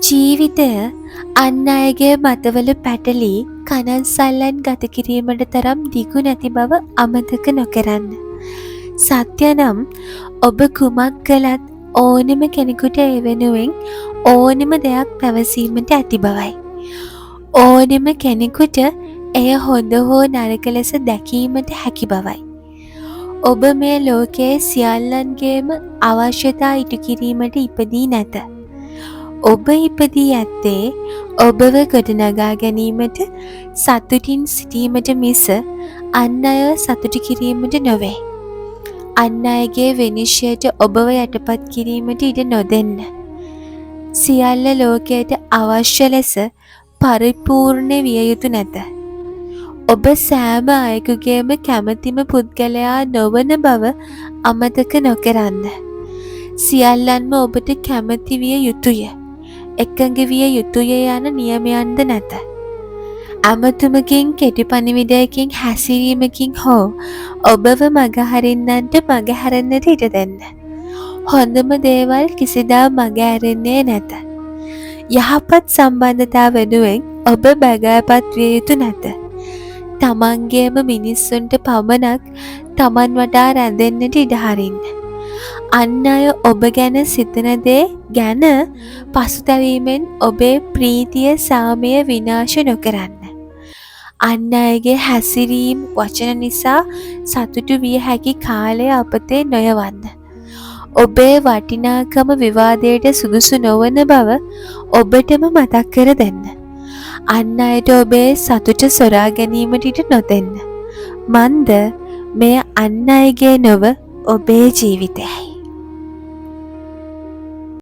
ජීවිතය අන් අයගේ මතවල පැටලී කනන් සල්ලන් ගත කිරීමට තරම් දිගු නැති බව අමතක නොකරන්න. සත්‍ය නම් ඔබ කුමක් කළත් ඕනෙම කෙනෙකුට ඒ වෙනුවෙන් ඕනෙම දෙයක් පැවසීමට ඇති බවයි. ඕනෙම කෙනෙකුට එය හොඳ හෝ නරක ලෙස දැකීමට හැකි බවයි. ඔබ මේ ලෝකයේ සියල්ලන්ගේම අවශ්‍යතා ඉටු කිරීමට ඉපදී නැත. ඔබ ඉපදී ඇත්තේ ඔබව ගොඩනගා ගැනීමට, සතුටින් සිටීමට මිස අන් අයව සතුටු කිරීමට නොවේ. අන් අයගේ විනිශ්චයට ඔබව යටපත් කිරීමට ඉඩ නොදෙන්න. සියල්ල ලෝකයට අවශ්‍ය ලෙස පරිපූර්ණ විය යුතු නැත. ඔබ සෑම අයෙකුගේම කැමැතිම පුද්ගලයා නොවන බව අමතක නොකරන්න. සියල්ලන්ම ඔබට කැමැති විය යුතුය, එකඟ විය යුතුය යන නියමයන්ද නැත. අමතුමකින් කෙටි පණිවිඩයකින් හැසිරීමකින් හෝ ඔබව මගහරින්නන්ට මගහැරෙන්නට ඉඩ දෙන්න. හොඳම දේවල් කිසිදා මගහැරෙන්නේ නැත. යහපත් සම්බන්ධතා වෙනුවෙන් ඔබ බැගෑපත් විය යුතු නැත. තමන්ගේම මිනිස්සුන්ට පමණක් තමන් වටා රැඳෙන්නට ඉඩ හරින්න. අන් අය ඔබ ගැන සිතන දේ ගැන පසුතැවීමෙන් ඔබේ ප්‍රීතිය සාමය විනාශ නොකරන්න. අන් අයගේ හැසිරීම් වචන නිසා සතුටු විය හැකි කාලය අපතේ නොයවන්න. ඔබේ වටිනාකම විවාදයට සුදුසු නොවන බව ඔබටම මතක් කර දෙන්න. අන් අයට ඔබේ සතුට සොරා ගැනීමට ඉඩ නොදෙන්න. මන්ද මෙය අන් අයගේ නොව ඔබේ ජීවිතයයි.